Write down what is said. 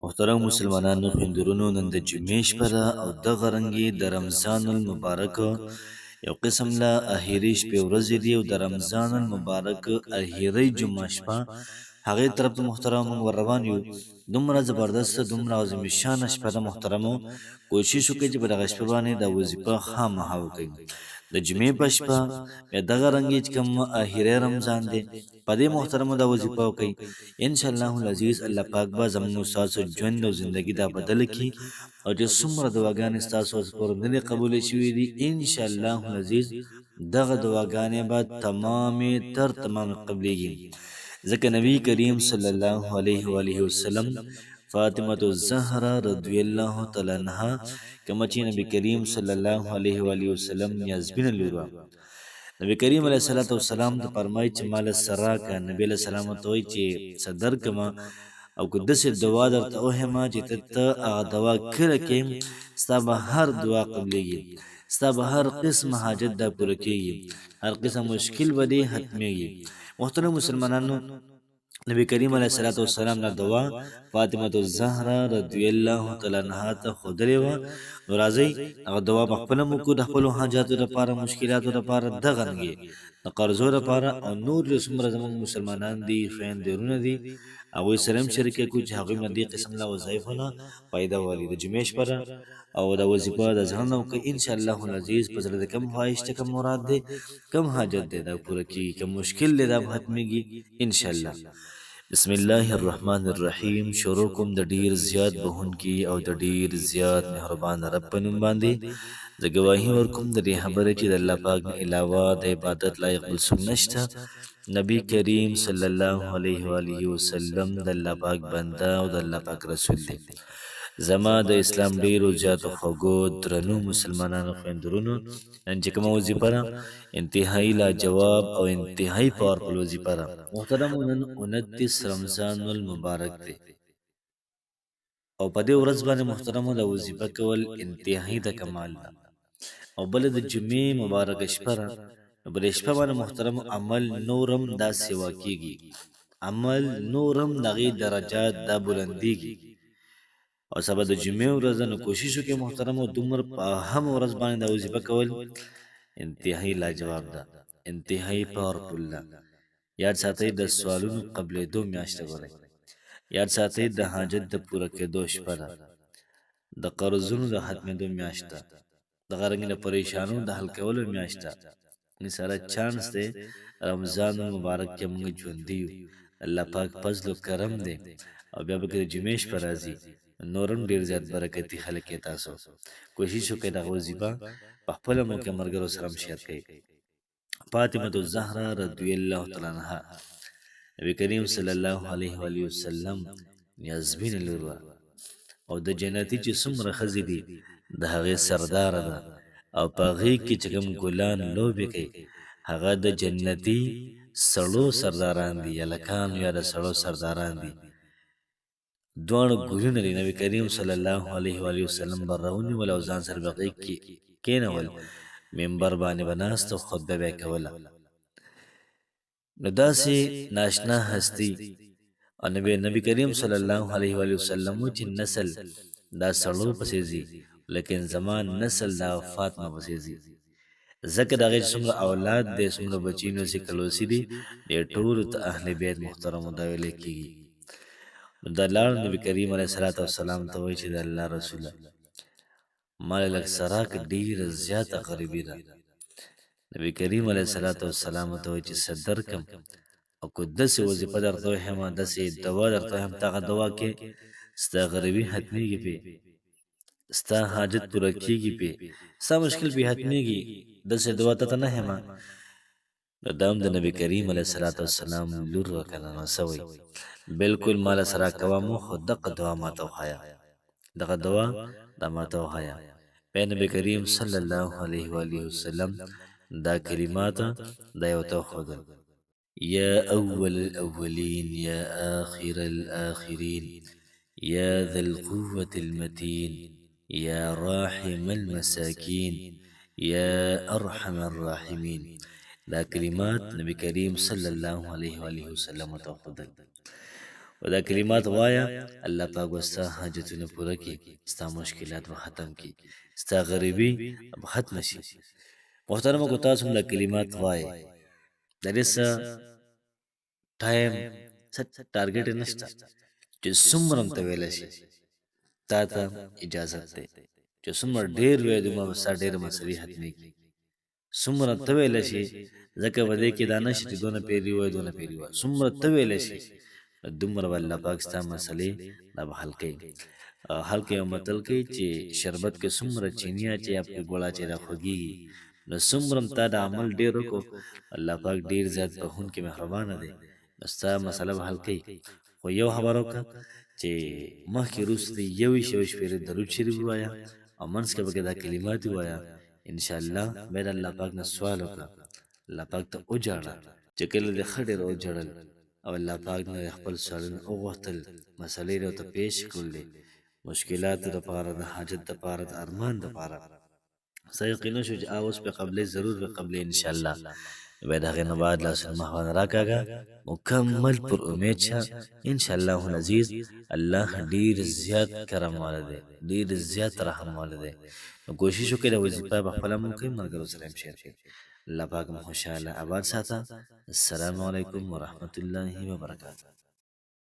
محترم مسلمانانو خویندورونو نن د جمعې شپه ده او دغه رنګې د رمضان المبارک یو قسم له اخیري شپې ورځې دي او د رمضان المبارک اخیري جمعه شپه هغې طرف ته محترم موږ ور روان یو. دومره زبردست دومره عظیم الشانه شپه ده محترمو. کوشش وکړئ چې په دغه شپه باندې دا وظیفه خامخا وکړئ. د جمعې په شپه بیا دغه رنګې چې کوم اخیری رمضان دی په دې محترمو دا وظیفه وکړئ. انشاءالله العزیز الله پاک به زموږ ستاسو ژوند او زندګي دا بدله کړي او چې څومره دعاګانې ستاسو پورې نه دي قبولې شوي دي انشاءالله العزیز دغه دعاګانې به تمامې تر تمام قبلېږي. ځکه نبی کریم صلی الله علیه و آله وسلم فاطمه الزهرا رضی الله تعالی عنها کومه چې نبی کریم صلی الله علیه و آله وسلم نیازبینه لور وه. نبی کریم علیه الصلاۃ والسلام ته فرمایي چې مال سره که نبی علیه السلام ته وایي چې څه درکړمه او که داسې دعا درته ووایم چې ته هغه دعا کله کې ستا به هر دعا قبلېږي، ستا به هر قسم حاجت دا پوره کېږي، هر قسم مشکل به دې ختمېږي. محترم مسلمانانو نبی کریم علیه الصلاۃ والسلام دا دعا فاطمه الزهرا رضی الله تعالی عنها ته ښودلې وه. نو راځئ هغه دعا په خپله موږ کړو د خپلو حاجاتو لپاره مشکلاتو لپاره دغه رنګې د قرضو لپاره او نور چې څومره زموږ مسلمانان دي خویندې ورونه دي هغوی سره هم شریکه کړو چې هغوی هم دې قسم له وظایفو نه فایده واخلي. د جمعې شپه ده او دا وظیفه د زړه نه وکړئ انشاءالله العزیز په زړه د کوم خواهش ته کوم مراد دی کوم حاجت دی دا پوره کېږي کوم مشکل دی دا به ختمېږي انشاءالله. بسم الله الرحمن الرحیم. شروع کوم د ډیر زیات بهونکي او د ډیر زیات مهربان رب په نوم باندې. زه ګواهي ورکوم د دې خبرې چې د الله پاک نه علاوه د عبادت لایق بل څوک نشته. نبی کریم صلی الله علیه و آله وسلم د الله پاک بنده او د الله پاک رسول دی. زما د اسلام ډیرو زیاتو خوږو درنو مسلمانانو خویندورونو نن چې کومه وظیفه ده انتهایی لاجواب او انتهایی پاورفل وظیفه ده محترمو. نن 29 رمضان المبارک دی او په دې ورځ باندې محترمو د وظیفه کول انتهایی د کمال ده او بل د جمعې مبارک شپه ده. په دې شپه باندې محترمو عمل نورم دا سیوا کیږي، عمل نورم دغې درجات دا بلندیږي او سبا د جمعې ورځ نو کوشش وکړئ محترمو دومره په اهم ورځ باندې دا وظیفه کول انتهایی لاجواب ده انتهایی پاورفل ده. یاد ساتئ د سوالونو قبلېدو میاشته ګورئ، یاد ساتئ د حاجت د پوره کېدو شپه ده، د قرضونو د ختمېدو میاشت ده، دغه رنګې د پریشانونو د حل کولو میاشت ده. سره چانس دی رمضان المبارک کې موږ ژوندي یو، الله پاک فضل و کرم دی او بیا به که د جمعې شپه راځي نورم ډېر زیات برکتي خلک یې تاسو. کوشش وکړئ دغه وظیفه په خپله مو کې ملګرو سره هم شیر کړئ. فاطمه الزهرا رضی الله تعالی عنها نبی کریم صلی الله علیه و آله وسلم نیازبینه لور وه او د جنتي چې څومره ښځې دي د هغې سرداره ده او په هغې کې چې کوم ګلان لوبې کوي هغه د جنتي سړو سرداران دي یا لکان یا د سړو سرداران دي. دواړه ګلونه دي. نبی کریم صلی الله علیه و آله وسلم به راونیول او ځان سره به هغې کې کېنول، منبر باندې به ناست او خطبه به یې کوله. نو داسې ناشنا هستي او نبی کریم صلی الله علیه و آله وسلم چې نسل دا سړو پسې ځي لیکن زما نسل دا فاطمه پسې ځي ځکه د هغې چې څومره اولاد دی څومره بچي نو چې کلوسي دي دې ټولو ته اهل بیت محترمو دا ویلی کېږي. نو دا لاړ نبي کریم علیه صلات وسلام ته وایي چې د الله رسوله ما له لږ سراک ډېره زیاته غریبي ده. نبی کریم علیه صلات وسلام ته وایي چې څه درکړم او که داسې وظیفه درته وښیم داسې دوا درته وښیم ته هغه دوا کې ستا غریبي ختمېږي پې، ستا حاجت پوره کېږي پې، ستا مشکل پې ختمېږي. داسې دوا ته ته نه یم نو دا هم د نبي کریم علیه صلات وسلام لور وه که نه نو څه وایي بلکل ما له سره کوه مو خو دغه دوا ماته وښایه، دغه دوا دا ماته وښایه. بیا نبي کریم صلی الله علیه و آله وسلم دا کلمات دا یې ورته وښودل: یا اول الاولین یا آخر الاخرین یا ذا القوة المتین یا راحم المساکین یا ارحم الراحمین. دا کلمات نبی کریم صلی الله علیه و آله وسلم ورته وښودل. و دا کلمات وایا، الله پاک به ستا حاجتونه پوره کړي، ستا مشکلات به ختم کړي، ستا غریبي به ختمه شي. محترمو که تاسو هم دا کلمات وایې، د دې څه ټایم، څه ټارګټ یې نشته چې څومره هم ته ویلی شي، تا ته اجازت دی چې څومره ډېر وایې دومره به ستا ډېرې مسلې ختمېږي. څومره ته ویلی شي، ځکه په دې کې دا نشته چې دونه پیري ووایه دونه پیري ووایه، څومره ته ویلی شي دومره به الله پاک ستا مسلې دا به حل کوي. هلکه یو متل کوي چې شربت کې څومره چیني اچوي یا پرې ګوړ اچوي را خوږېږي. نو څومره هم تا د عمل ډېر وکړو، الله پاک ډېر زیات بخښونکی مهربانه دی، نو ستا مسله به حل کوي. خو یو خبره وکړه چې مخکې وروسته یو ویشت پېرې درود شریف ووایه او منځ کې پکې دا کلمات ووایه. انشاءالله بیا د الله پاک نه سوال وکړه، الله پاک ته وجاړه چې کله دې ښه ډېر وجړل او الله پاک نه خپل سوالونه وغوښتل، مسلې یې ورته پیش کړلې، مشکلاتو دپاره، د حاجت دپاره، د ارمان دپاره، ستا یقینه شو چې اوس پې قبلې ضرور به قبلې انشاءالله. بیا د هغې نه بعد لاسونه مخونه راکاږه، مکمل پر امید شه، انشاءالله العزیز الله ډېر زیات کرم والا دی، ډېر زیات رحم والا دی. نو کوشش وکړئ د وظیفه په خپله هم وکړئ، ملګرو سره هم شیر کړئ. الله پاک مو خوشحاله آباد ساته. السلام علیکم ورحمة الله وبرکاته.